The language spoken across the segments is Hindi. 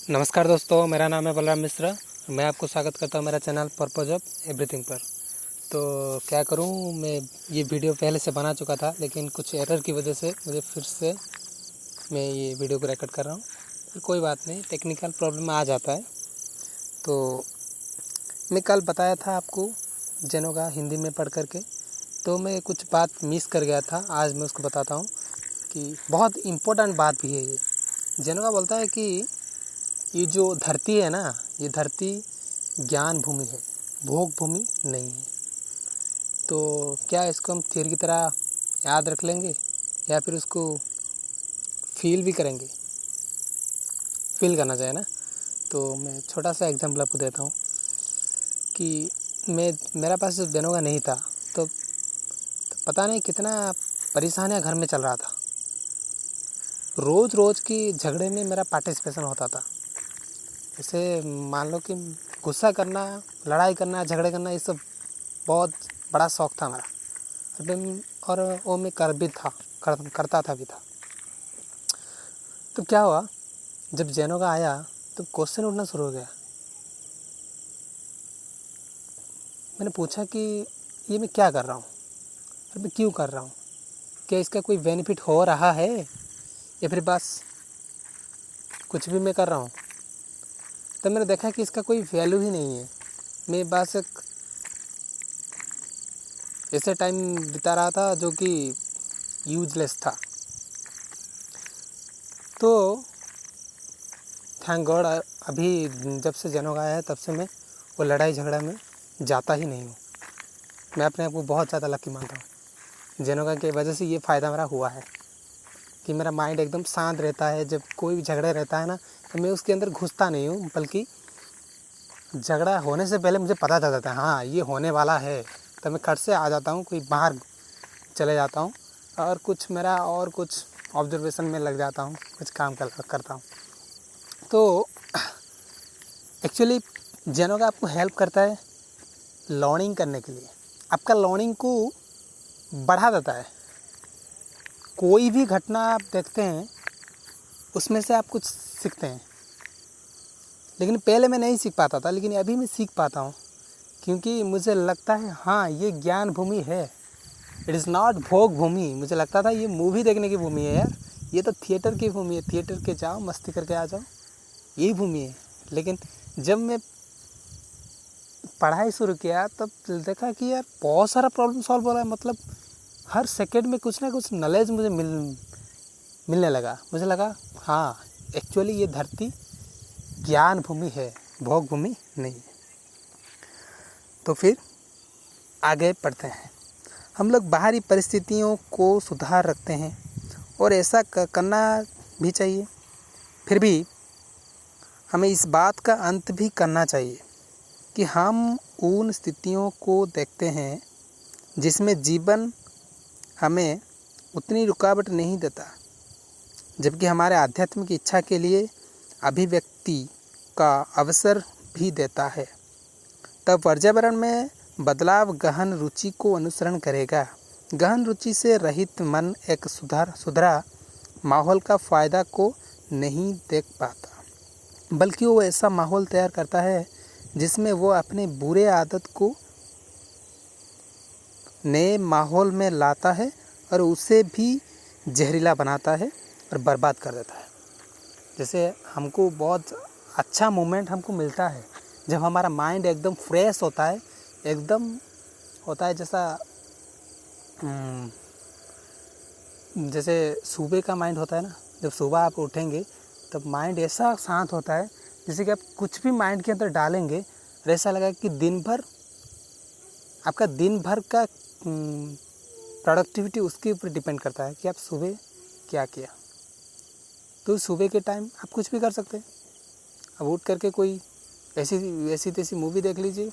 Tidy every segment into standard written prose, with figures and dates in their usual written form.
नमस्कार दोस्तों, मेरा नाम है बलराम मिश्रा। मैं आपको स्वागत करता हूँ मेरा चैनल पर्पज ऑफ एवरीथिंग पर। तो क्या करूँ, मैं ये वीडियो पहले से बना चुका था, लेकिन कुछ एरर की वजह से मुझे फिर से मैं ये वीडियो को रिकॉर्ड कर रहा हूँ। फिर कोई बात नहीं, टेक्निकल प्रॉब्लम आ जाता है। तो मैं कल बताया था आपको जेनोगा हिंदी में पढ़ करके, तो मैं कुछ बात मिस कर गया था। आज मैं उसको बताता हूँ कि बहुत इम्पोर्टेंट बात भी है ये। जेनोगा बोलता है कि ये जो धरती है ना, ये धरती ज्ञान भूमि है, भोग भूमि नहीं है। तो क्या इसको हम थियरी की तरह याद रख लेंगे या फिर उसको फील भी करेंगे? फील करना चाहिए ना। तो मैं छोटा सा एग्जांपल आपको देता हूँ कि मेरा पास जब जेनोगा नहीं था तो पता नहीं कितना परेशानियाँ घर में चल रहा था। रोज़ की झगड़े में मेरा पार्टिसिपेशन होता था। जैसे मान लो कि गुस्सा करना, लड़ाई करना, झगड़े करना, ये सब बहुत बड़ा शौक़ था मेरा। और वो मैं करता था भी था। तो क्या हुआ, जब जेनोगा आया तो क्वेश्चन उठना शुरू हो गया। मैंने पूछा कि ये मैं क्या कर रहा हूँ और मैं क्यों कर रहा हूँ? क्या इसका कोई बेनिफिट हो रहा है या फिर बस कुछ भी मैं कर रहा हूँ? तब मैंने देखा कि इसका कोई वैल्यू ही नहीं है। मैं बस एक ऐसे टाइम बिता रहा था जो कि यूजलेस था। तो थैंक गॉड, अभी जब से जेनोगा आया है तब से मैं वो लड़ाई झगड़ा में जाता ही नहीं हूँ। मैं अपने आप को बहुत ज़्यादा लकी मानता हूँ। जेनोगा की वजह से ये फ़ायदा मेरा हुआ है कि मेरा माइंड एकदम शांत रहता है। जब कोई भी झगड़ा रहता है ना, तो मैं उसके अंदर घुसता नहीं हूँ, बल्कि झगड़ा होने से पहले मुझे पता चल जाता है हाँ ये होने वाला है, तो मैं कट से आ जाता हूँ, कोई बाहर चले जाता हूँ और कुछ ऑब्जर्वेशन में लग जाता हूँ, कुछ काम करता हूँ। तो एक्चुअली जेनोगा आपको हेल्प करता है लर्निंग करने के लिए। आपका लर्निंग को बढ़ा देता है। कोई भी घटना आप देखते हैं उसमें से आप कुछ सीखते हैं। लेकिन पहले मैं नहीं सीख पाता था, लेकिन अभी मैं सीख पाता हूँ, क्योंकि मुझे लगता है हाँ ये ज्ञान भूमि है। इट इज़ नॉट भोग भूमि। मुझे लगता था ये मूवी देखने की भूमि है यार, ये तो थिएटर की भूमि है, थिएटर के जाओ मस्ती करके आ जाओ, यही भूमि है। लेकिन जब मैं पढ़ाई शुरू किया तब देखा कि यार बहुत सारा प्रॉब्लम सॉल्व हो रहा है। मतलब हर सेकंड में कुछ ना कुछ नॉलेज मुझे मिलने लगा। मुझे लगा हाँ एक्चुअली ये धरती ज्ञान भूमि है, भोग भूमि नहीं है। तो फिर आगे बढ़ते हैं। हम लोग बाहरी परिस्थितियों को सुधार रखते हैं और ऐसा करना भी चाहिए। फिर भी हमें इस बात का अंत भी करना चाहिए कि हम उन स्थितियों को देखते हैं जिसमें जीवन हमें उतनी रुकावट नहीं देता, जबकि हमारे आध्यात्मिक इच्छा के लिए अभिव्यक्ति का अवसर भी देता है। तब पर्यावरण में बदलाव गहन रुचि को अनुसरण करेगा। गहन रुचि से रहित मन एक सुधरा माहौल का फ़ायदा को नहीं देख पाता, बल्कि वो ऐसा माहौल तैयार करता है जिसमें वो अपने बुरे आदत को नए माहौल में लाता है और उसे भी जहरीला बनाता है और बर्बाद कर देता है। जैसे हमको बहुत अच्छा मोमेंट हमको मिलता है जब हमारा माइंड एकदम फ्रेश होता है, एकदम होता है जैसे सुबह का माइंड होता है ना। जब सुबह आप उठेंगे तब माइंड ऐसा शांत होता है जैसे कि आप कुछ भी माइंड के अंदर डालेंगे और ऐसा लगा कि आपका दिन भर का प्रोडक्टिविटी उसके ऊपर डिपेंड करता है कि आप सुबह क्या किया। तो सुबह के टाइम आप कुछ भी कर सकते हैं। अब उठ करके कोई ऐसी तैसी मूवी देख लीजिए,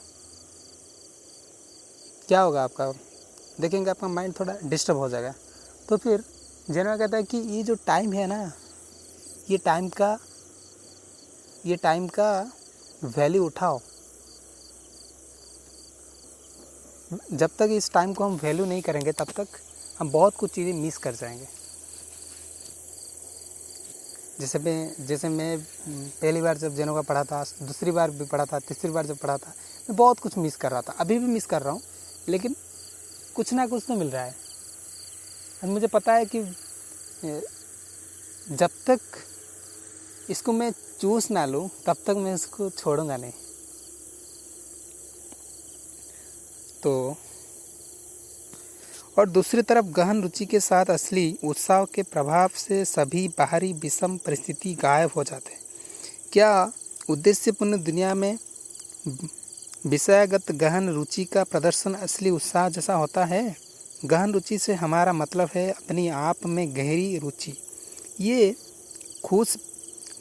क्या होगा आपका, देखेंगे आपका माइंड थोड़ा डिस्टर्ब हो जाएगा। तो फिर जेनोगा कहता है कि ये जो टाइम है ना, ये टाइम का वैल्यू उठाओ। जब तक इस टाइम को हम वैल्यू नहीं करेंगे तब तक हम बहुत कुछ चीज़ें मिस कर जाएंगे। जैसे मैं पहली बार जब जेनोका पढ़ा था, दूसरी बार भी पढ़ा था, तीसरी बार जब पढ़ा था, मैं बहुत कुछ मिस कर रहा था। अभी भी मिस कर रहा हूँ, लेकिन कुछ ना कुछ तो मिल रहा है। और मुझे पता है कि जब तक इसको मैं चूस ना लूँ तब तक मैं इसको छोड़ूंगा नहीं। तो और दूसरी तरफ गहन रुचि के साथ असली उत्साह के प्रभाव से सभी बाहरी विषम परिस्थिति गायब हो जाते हैं। क्या उद्देश्यपूर्ण दुनिया में विषयगत गहन रुचि का प्रदर्शन असली उत्साह जैसा होता है? गहन रुचि से हमारा मतलब है अपनी आप में गहरी रुचि। ये खुश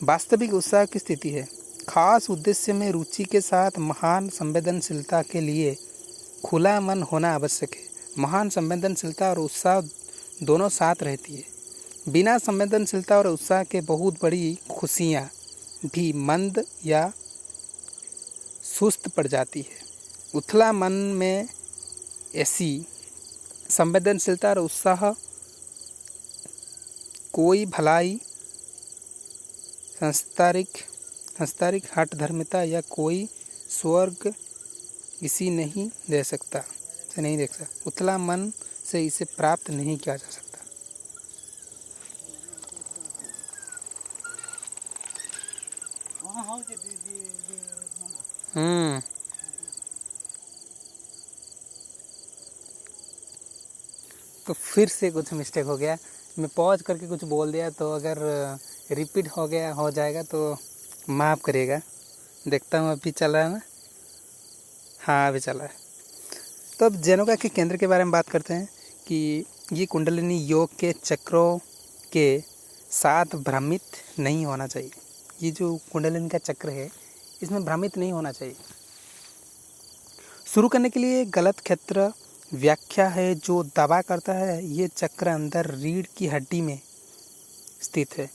वास्तविक उत्साह की स्थिति है। खास उद्देश्य में रुचि के साथ महान संवेदनशीलता के लिए खुला मन होना आवश्यक है। महान संवेदनशीलता और उत्साह दोनों साथ रहती है। बिना संवेदनशीलता और उत्साह के बहुत बड़ी खुशियाँ भी मंद या सुस्त पड़ जाती है। उथला मन में ऐसी संवेदनशीलता और उत्साह कोई भलाई, संस्कारिक हठ धर्मिता या कोई स्वर्ग इसी नहीं दे सकता, से नहीं देख सकता। उथला मन से इसे प्राप्त नहीं किया जा सकता। तो फिर से कुछ मिस्टेक हो गया, मैं पॉज करके कुछ बोल दिया, तो अगर रिपीट हो जाएगा तो माफ़ करिएगा। देखता हूँ अभी चल रहा है ना? हाँ, अभी चल रहा है। तो अब जेनोका के केंद्र के बारे में बात करते हैं कि ये कुंडलिनी योग के चक्रों के साथ भ्रमित नहीं होना चाहिए। ये जो कुंडलिनी का चक्र है, इसमें भ्रमित नहीं होना चाहिए। शुरू करने के लिए गलत क्षेत्र व्याख्या है जो दावा करता है ये चक्र अंदर रीढ़ की हड्डी में स्थित है।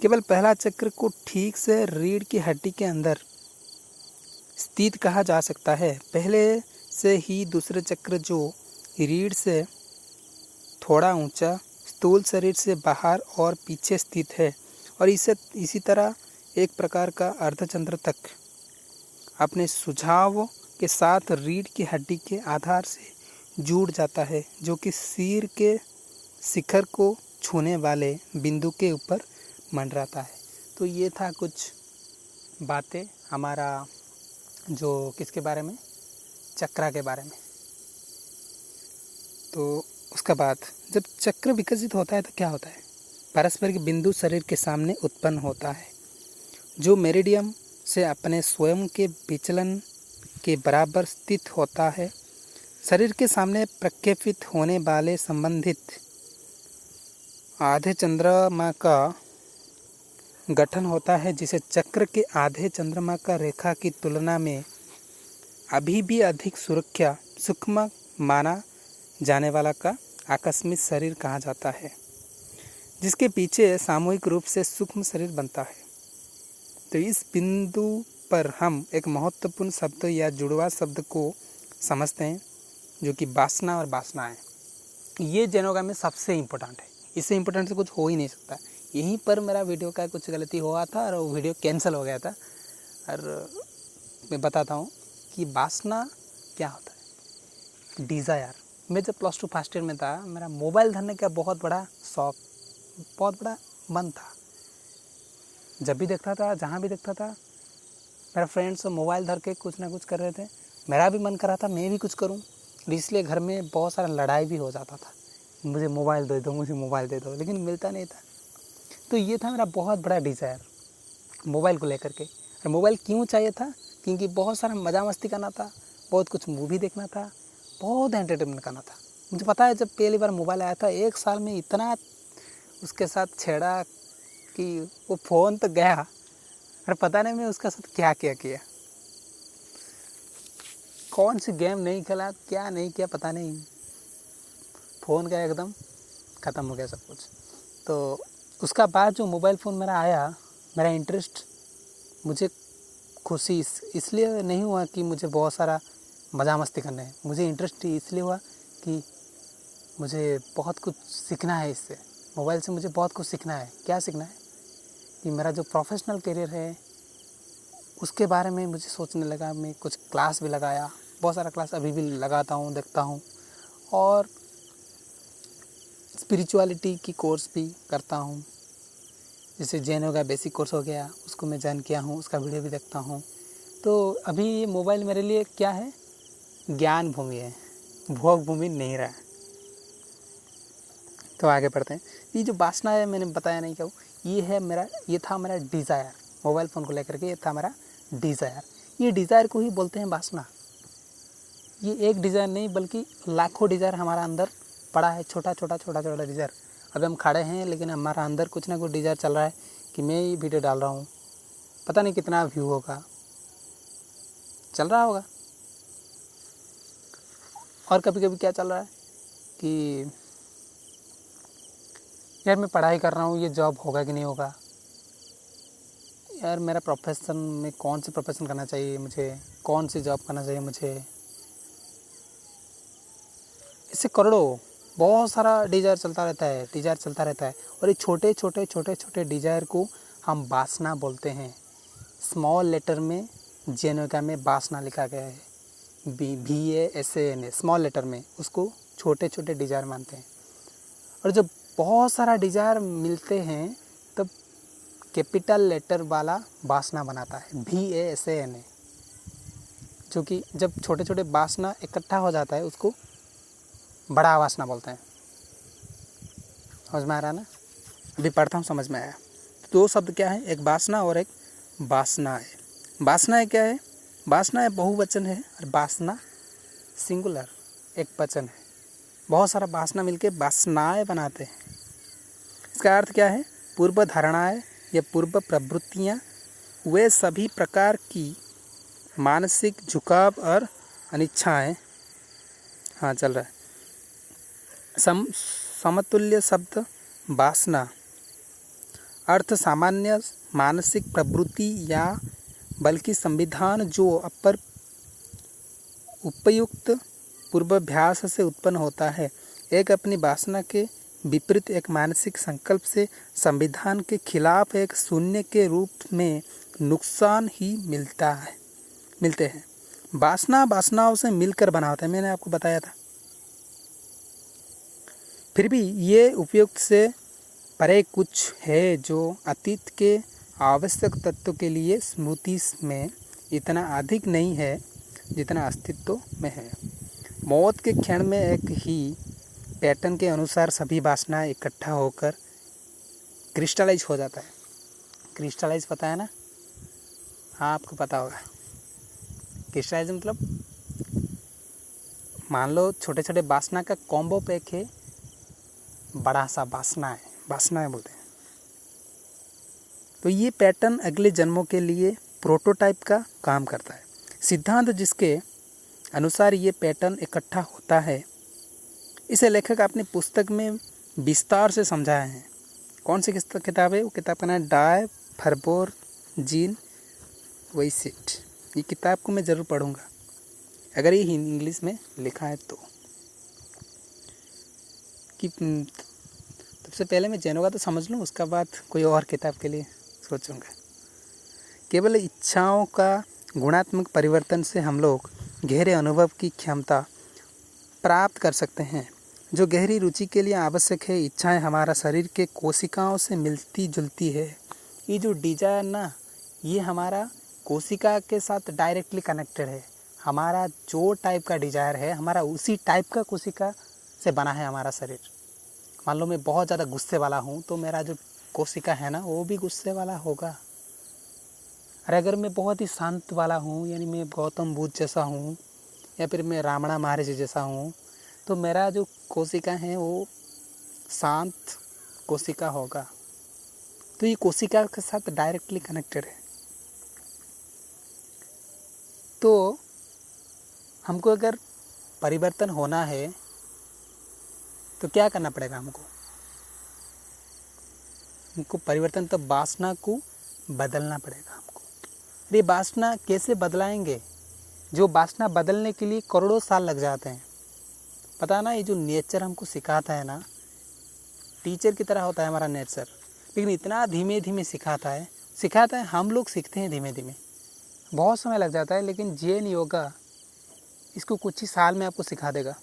केवल पहला चक्र को ठीक से रीढ़ की हड्डी के अंदर स्थित कहा जा सकता है। पहले से ही दूसरे चक्र जो रीढ़ से थोड़ा ऊंचा स्थूल शरीर से बाहर और पीछे स्थित है और इसी तरह एक प्रकार का अर्धचंद्र तक अपने सुझाव के साथ रीढ़ की हड्डी के आधार से जुड़ जाता है, जो कि सिर के शिखर को छूने वाले बिंदु के ऊपर मंडराता है। तो ये था कुछ बातें हमारा जो किसके बारे में, चक्रा के बारे में। तो उसका बाद जब चक्र विकसित होता है तो क्या होता है? पारस्परिक बिंदु शरीर के सामने उत्पन्न होता है जो मेरिडियम से अपने स्वयं के विचलन के बराबर स्थित होता है। शरीर के सामने प्रक्षेपित होने वाले संबंधित आधे चंद्रमा का गठन होता है, जिसे चक्र के आधे चंद्रमा का रेखा की तुलना में अभी भी अधिक सूक्ष्म माना जाने वाला का आकस्मिक शरीर कहा जाता है, जिसके पीछे सामूहिक रूप से सूक्ष्म शरीर बनता है। तो इस बिंदु पर हम एक महत्वपूर्ण शब्द या जुड़वा शब्द को समझते हैं, जो कि वासना और वासना है। ये जेनोका में सबसे इम्पोर्टेंट है, इससे इम्पोर्टेंट से कुछ हो ही नहीं सकता। यहीं पर मेरा वीडियो का कुछ गलती हुआ था और वो वीडियो कैंसिल हो गया था। और मैं बताता हूँ कि वासना क्या होता है। डिज़ायर, मैं जब +2 फर्स्ट ईयर में था, मेरा मोबाइल धरने का बहुत बड़ा शौक, बहुत बड़ा मन था। जब भी देखता था, जहाँ भी देखता था, मेरा फ्रेंड्स मोबाइल धर के कुछ ना कुछ कर रहे थे, मेरा भी मन कर रहा था मैं भी कुछ करूँ। इसलिए घर में बहुत सारा लड़ाई भी हो जाता था, मुझे मोबाइल दे दो, मुझे मोबाइल दे दो, लेकिन मिलता नहीं था। तो ये था मेरा बहुत बड़ा डिज़ायर मोबाइल को लेकर के। और मोबाइल क्यों चाहिए था? क्योंकि बहुत सारा मज़ा मस्ती करना था, बहुत कुछ मूवी देखना था, बहुत एंटरटेनमेंट करना था। मुझे पता है जब पहली बार मोबाइल आया था, 1 साल में इतना उसके साथ छेड़ा कि वो फ़ोन तो गया और पता नहीं मैं उसके साथ क्या क्या किया, कौन सी गेम नहीं खेला, क्या नहीं किया पता नहीं। फ़ोन का एकदम ख़त्म हो गया सब कुछ। तो उसका बाद जो मोबाइल फ़ोन मेरा आया, मेरा इंटरेस्ट, मुझे खुशी इसलिए नहीं हुआ कि मुझे बहुत सारा मज़ा मस्ती करना है। मुझे इंटरेस्ट इसलिए हुआ कि मुझे बहुत कुछ सीखना है इससे। मोबाइल से मुझे बहुत कुछ सीखना है। क्या सीखना है? कि मेरा जो प्रोफेशनल करियर है उसके बारे में मुझे सोचने लगा। मैं कुछ क्लास भी लगाया, बहुत सारा क्लास अभी भी लगाता हूँ, देखता हूँ, और स्पिरिचुअलिटी की कोर्स भी करता हूँ। जैसे जैन योगा बेसिक कोर्स हो गया, उसको मैं ज्वाइन किया हूँ, उसका वीडियो भी देखता हूँ। तो अभी ये मोबाइल मेरे लिए क्या है, ज्ञान भूमि है, भोग भूमि नहीं रहा। तो आगे बढ़ते हैं। ये जो वासना है मैंने बताया नहीं क्या, ये था मेरा डिज़ायर। मोबाइल फ़ोन को लेकर के ये था मेरा डिज़ायर। ये डिज़ायर को ही बोलते हैं वासना। ये एक डिज़ायर नहीं बल्कि लाखों डिज़ायर हमारा अंदर पड़ा है, छोटा छोटा डिज़ायर। अभी हम खड़े हैं लेकिन हमारा अंदर कुछ ना कुछ डिज़ायर चल रहा है कि मैं ये वीडियो डाल रहा हूँ, पता नहीं कितना व्यू होगा, चल रहा होगा। और कभी कभी क्या चल रहा है कि यार मैं पढ़ाई कर रहा हूँ, ये जॉब होगा कि नहीं होगा, यार मेरा प्रोफेशन में कौन सी प्रोफेशन करना चाहिए मुझे, कौन सी जॉब करना चाहिए मुझे। इससे करोड़ों बहुत सारा डिज़ायर चलता रहता है। और ये छोटे डिज़ायर को हम वासना बोलते हैं। स्मॉल लेटर में जेनोका में वासना लिखा गया है, VASANA, स्मॉल लेटर में उसको छोटे डिज़ायर मानते हैं। और जब बहुत सारा डिज़ायर मिलते हैं तब कैपिटल लेटर वाला वासना बनाता है, VASANA, जो कि जब छोटे वासना इकट्ठा हो जाता है उसको बड़ा वासना बोलते हैं। समझ में आ रहा ना? अभी पढ़ता हूँ, समझ में आया। दो शब्द क्या है, एक वासना और एक वासना है। वासना क्या है? वासना बहुवचन है और वासना सिंगुलर, एक वचन है। बहुत सारा वासना मिलके वासनाएं बनाते हैं। इसका अर्थ क्या है? पूर्व धारणाएं या पूर्व प्रवृत्तियाँ, वे सभी प्रकार की मानसिक झुकाव और अनिच्छाएं। हाँ, चल रहा है। समतुल्य शब्द वासना अर्थ सामान्य मानसिक प्रवृत्ति या बल्कि संविधान जो अपर उपयुक्त पूर्वाभ्यास से उत्पन्न होता है। एक अपनी वासना के विपरीत एक मानसिक संकल्प से संविधान के खिलाफ एक शून्य के रूप में नुकसान ही मिलते हैं। वासनाओं से मिलकर बना होता है, मैंने आपको बताया था। फिर भी ये उपयुक्त से परे कुछ है जो अतीत के आवश्यक तत्व के लिए स्मृति में इतना अधिक नहीं है जितना अस्तित्व में है। मौत के क्षण में एक ही पैटर्न के अनुसार सभी वासनाएं इकट्ठा होकर क्रिस्टलाइज हो जाता है। क्रिस्टलाइज पता है ना? हाँ, आपको पता होगा। क्रिस्टलाइज मतलब मान लो छोटे वासना का कॉम्बो पैक है, बड़ा सा वासनाएं बोलते हैं। तो ये पैटर्न अगले जन्मों के लिए प्रोटोटाइप का काम करता है। सिद्धांत जिसके अनुसार ये पैटर्न इकट्ठा होता है, इसे लेखक अपनी पुस्तक में विस्तार से समझाया है। कौन सी किताब है? वो किताब का नाम डाय फरबोर जीन वेसिट। ये किताब को मैं ज़रूर पढ़ूँगा अगर ये इंग्लिश में लिखा है तो। कि सबसे पहले मैं जैन योगा तो समझ लूँ, उसका बाद कोई और किताब के लिए सोचूंगा। केवल इच्छाओं का गुणात्मक परिवर्तन से हम लोग गहरे अनुभव की क्षमता प्राप्त कर सकते हैं, जो गहरी रुचि के लिए आवश्यक है। इच्छाएं हमारा शरीर के कोशिकाओं से मिलती जुलती है। ये जो डिजायर ना, ये हमारा कोशिका के साथ डायरेक्टली कनेक्टेड है। हमारा जो टाइप का डिजायर है, हमारा उसी टाइप का कोशिका से बना है हमारा शरीर। मान लो मैं बहुत ज़्यादा गुस्से वाला हूँ तो मेरा जो कोशिका है ना, वो भी गुस्से वाला होगा। और अगर मैं बहुत ही शांत वाला हूँ, यानी मैं गौतम बुद्ध जैसा हूँ या फिर मैं रामणा महाराज जैसा हूँ, तो मेरा जो कोशिका है वो शांत कोशिका होगा। तो ये कोशिका के साथ डायरेक्टली कनेक्टेड है। तो हमको अगर परिवर्तन होना है तो क्या करना पड़ेगा? हमको परिवर्तन, तो वासना को बदलना पड़ेगा हमको। ये वासना कैसे बदलाएंगे? जो वासना बदलने के लिए करोड़ों साल लग जाते हैं। पता ना, ये जो नेचर हमको सिखाता है ना, टीचर की तरह होता है हमारा नेचर। लेकिन इतना धीमे धीमे सिखाता है। हम लोग सीखते हैं धीमे धीमे, बहुत समय लग जाता है, लेकिन जैन योगा इसको कुछ ही साल में आपको सिखा देगा।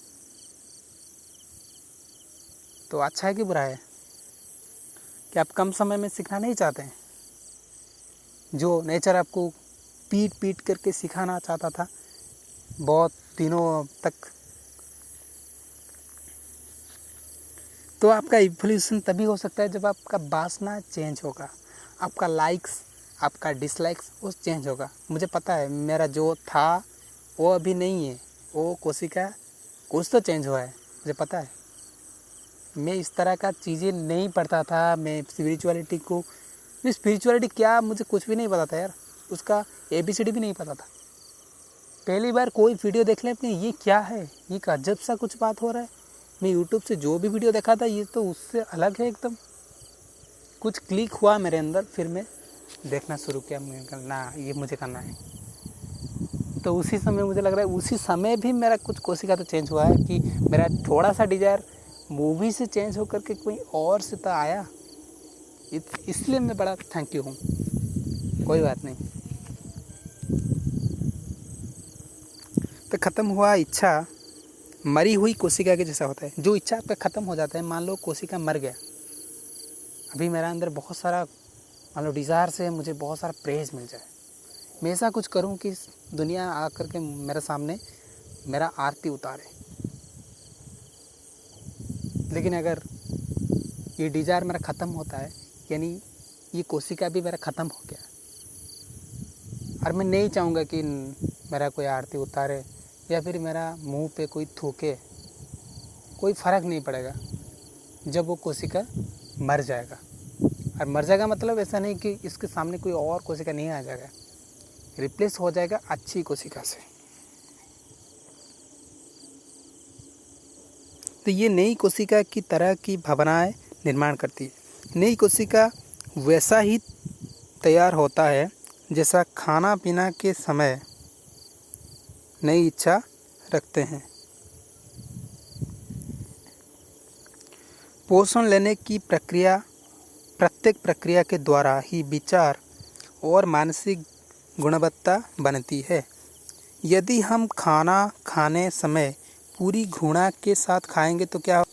तो अच्छा है कि बुरा है कि आप कम समय में सीखना नहीं चाहते हैं? जो नेचर आपको पीट पीट करके सिखाना चाहता था बहुत दिनों तक, तो आपका इवोल्यूशन तभी हो सकता है जब आपका वासना चेंज होगा, आपका लाइक्स, आपका डिसलाइक्स वो चेंज होगा। मुझे पता है मेरा जो था वो अभी नहीं है, वो कोशिका कुछ तो चेंज हुआ है, मुझे पता है। मैं इस तरह का चीज़ें नहीं पढ़ता था, मैं स्पिरिचुअलिटी क्या मुझे कुछ भी नहीं पता था यार, उसका ABCD भी नहीं पता था। पहली बार कोई वीडियो देख ले अपने, ये क्या है, ये अजब सा कुछ बात हो रहा है। मैं यूट्यूब से जो भी वीडियो देखा था ये तो उससे अलग है एकदम। कुछ क्लिक हुआ मेरे अंदर, फिर मैं देखना शुरू किया, मैं करना ये मुझे करना है। तो उसी समय मुझे लग रहा है उसी समय भी मेरा कुछ कोशिका तो चेंज हुआ है कि मेरा थोड़ा सा डिज़ायर मूवी से चेंज होकर के कोई और से तो आया। इसलिए मैं बड़ा थैंक यू हूँ। कोई बात नहीं। तो ख़त्म हुआ इच्छा मरी हुई कोशिका के जैसा होता है। जो इच्छा आपका ख़त्म हो जाता है, मान लो कोशिका मर गया, अभी मेरा अंदर बहुत सारा मान लो डिज़ायर से मुझे बहुत सारा प्रेज मिल जाए, मैं ऐसा कुछ करूं कि दुनिया आकर के मेरे सामने मेरा आरती उतारे। लेकिन अगर ये डिज़ायर मेरा ख़त्म होता है, यानी ये कोशिका भी मेरा ख़त्म हो गया, और मैं नहीं चाहूँगा कि मेरा कोई आरती उतारे या फिर मेरा मुंह पे कोई थूके, कोई फ़र्क नहीं पड़ेगा जब वो कोशिका मर जाएगा। और मर जाएगा मतलब ऐसा नहीं कि इसके सामने कोई और कोशिका नहीं आ जाएगा, रिप्लेस हो जाएगा अच्छी कोशिका से। तो ये नई कोशिका की तरह की भावनाएं निर्माण करती है। नई कोशिका वैसा ही तैयार होता है जैसा खाना पीना के समय नई इच्छा रखते हैं। पोषण लेने की प्रत्येक प्रक्रिया के द्वारा ही विचार और मानसिक गुणवत्ता बनती है। यदि हम खाना खाने समय पूरी घृणा के साथ खाएंगे तो क्या,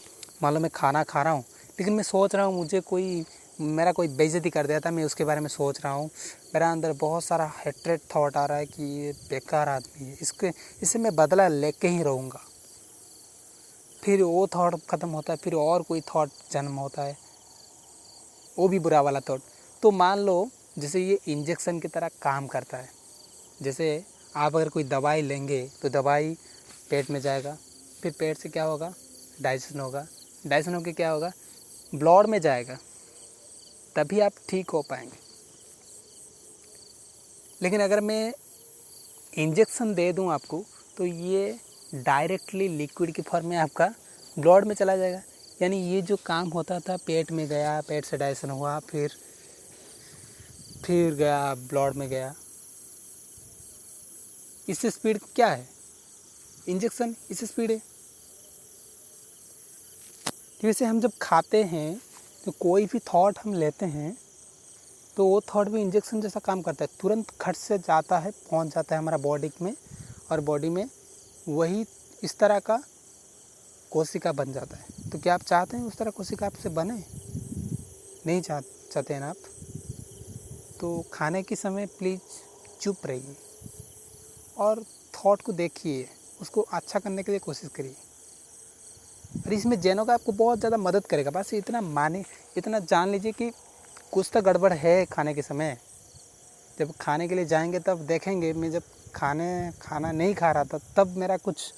मान लो मैं खाना खा रहा हूँ लेकिन मैं सोच रहा हूँ मुझे मेरा कोई बेइज्जती कर दिया था, मैं उसके बारे में सोच रहा हूँ, मेरा अंदर बहुत सारा हेट्रेड थॉट आ रहा है कि ये बेकार आदमी है, इससे मैं बदला लेके ही रहूँगा। फिर वो थॉट ख़त्म होता है, फिर और कोई थॉट जन्म होता है, वो भी बुरा वाला थॉट। तो मान लो जैसे ये इंजेक्शन की तरह काम करता है। जैसे आप अगर कोई दवाई लेंगे तो दवाई पेट में जाएगा, फिर पेट से क्या होगा, डाइजेशन होगा, डाइजेशन होकर क्या होगा, ब्लड में जाएगा, तभी आप ठीक हो पाएंगे। लेकिन अगर मैं इंजेक्शन दे दूं आपको तो ये डायरेक्टली लिक्विड की फॉर्म में आपका ब्लड में चला जाएगा। यानी ये जो काम होता था पेट में गया, पेट से डाइजेशन हुआ, फिर गया ब्लड में गया। इससे स्पीड क्या है, इंजेक्शन इससे स्पीड है। जैसे हम जब खाते हैं तो कोई भी थॉट हम लेते हैं तो वो थॉट भी इंजेक्शन जैसा काम करता है, तुरंत खट से जाता है, पहुंच जाता है हमारा बॉडी में, और बॉडी में वही इस तरह का कोशिका बन जाता है। तो क्या आप चाहते हैं उस तरह कोशिका आपसे बने? नहीं चाहते हैं ना आप? तो खाने के समय प्लीज़ चुप रहिए और थॉट को देखिए, उसको अच्छा करने के लिए कोशिश करिए। और इसमें जैनों का आपको बहुत ज़्यादा मदद करेगा। बस इतना जान लीजिए कि कुछ तो गड़बड़ है खाने के समय। जब खाने के लिए जाएंगे तब देखेंगे, मैं जब खाना नहीं खा रहा था तब मेरा कुछ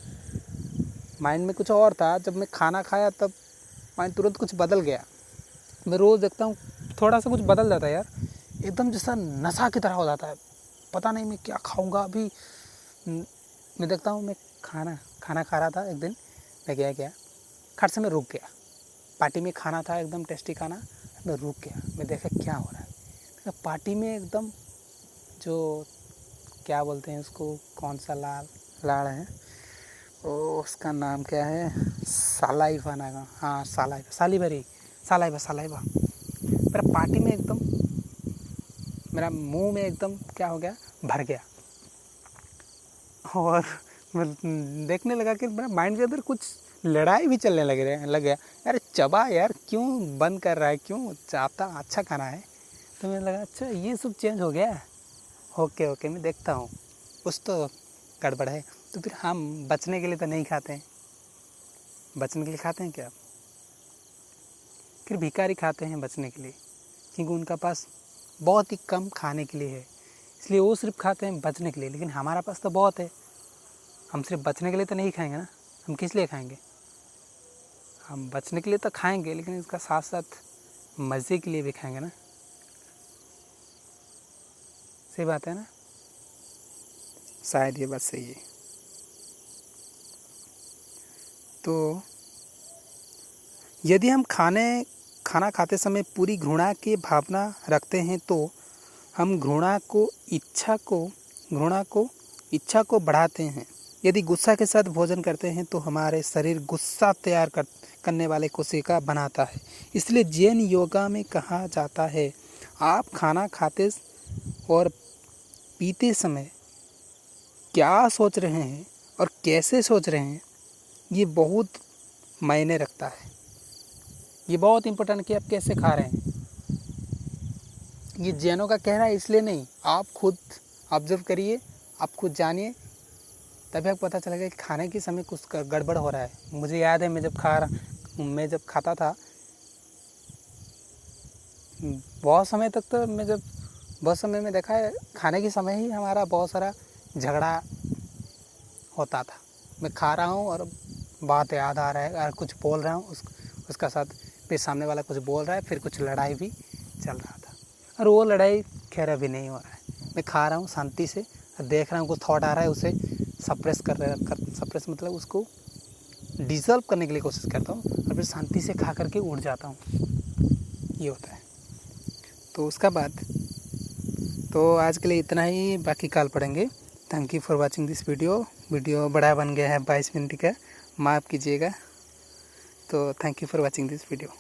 माइंड में कुछ और था, जब मैं खाना खाया तब माइंड तुरंत कुछ बदल गया। मैं रोज़ देखता हूँ थोड़ा सा कुछ बदल जाता है यार, एकदम जैसा नशा की तरह हो जाता है, पता नहीं मैं क्या खाऊंगा अभी। मैं देखता हूँ मैं खाना खा रहा था, एक दिन मैं क्या खट से मैं रुक गया, पार्टी में खाना था एकदम टेस्टी खाना, मैं रुक गया, मैं देखा क्या हो रहा है। पार्टी में एकदम जो क्या बोलते हैं उसको, कौन सा लाड़ है उसका नाम क्या है, सालाइवा ना, हाँ सालाइवा, सालाइवा। मेरा पार्टी में एकदम मेरा मुंह में एकदम क्या हो गया, भर गया। और मैं देखने लगा कि मेरा माइंड के अंदर कुछ लड़ाई भी चलने लग गया। यार चबा यार, क्यों बंद कर रहा है, क्यों चाहता, अच्छा खाना है। तो मुझे लगा अच्छा ये सब चेंज हो गया। ओके मैं देखता हूँ, कुछ तो गड़बड़ है। तो फिर हम बचने के लिए तो नहीं खाते हैं, बचने के लिए खाते हैं क्या? फिर भिखारी खाते हैं बचने के लिए, क्योंकि उनका पास बहुत ही कम खाने के लिए है, इसलिए वो सिर्फ खाते हैं बचने के लिए। लेकिन हमारा पास तो बहुत है, हम सिर्फ बचने के लिए तो नहीं खाएंगे ना, हम किस लिए खाएंगे? हम बचने के लिए तो खाएंगे, लेकिन इसका साथ साथ मज़े के लिए भी खाएंगे ना। सही बात है ना? शायद ये बात सही है। तो यदि हम खाना खाते समय पूरी घृणा की भावना रखते हैं तो हम घृणा को इच्छा को बढ़ाते हैं। यदि गुस्सा के साथ भोजन करते हैं तो हमारे शरीर गुस्सा तैयार करने वाले कोशिका बनाता है। इसलिए जैन योगा में कहा जाता है, आप खाना खाते और पीते समय क्या सोच रहे हैं और कैसे सोच रहे हैं, ये बहुत मायने रखता है। ये बहुत इम्पोर्टेंट कि आप कैसे खा रहे हैं। ये जैनों का कहना है इसलिए नहीं, आप खुद ऑब्जर्व करिए, आप खुद जानिए, तभी आपको पता चलेगा कि खाने के समय कुछ गड़बड़ हो रहा है। मुझे याद है मैं जब खाता था बहुत समय तक, तो बहुत समय में देखा है खाने के समय ही हमारा बहुत सारा झगड़ा होता था। मैं खा रहा हूँ और बात याद आ रहा है और कुछ बोल रहा हूँ, उसका साथ फिर सामने वाला कुछ बोल रहा है, फिर कुछ लड़ाई भी चल रहा था। और वो लड़ाई खैर अभी नहीं हो रहा है। मैं खा रहा हूँ शांति से, देख रहा हूँ कुछ थॉट आ रहा है, उसे सप्रेस मतलब उसको डिसॉल्व करने के लिए कोशिश करता हूँ और फिर शांति से खा करके उठ जाता हूँ। ये होता है। तो उसका बाद तो आज के लिए इतना ही, बाकी कल पढ़ेंगे। Thank you for watching this video बड़ा बन गया है, 22 मिनट का, माफ़ कीजिएगा। तो thank you for watching this video.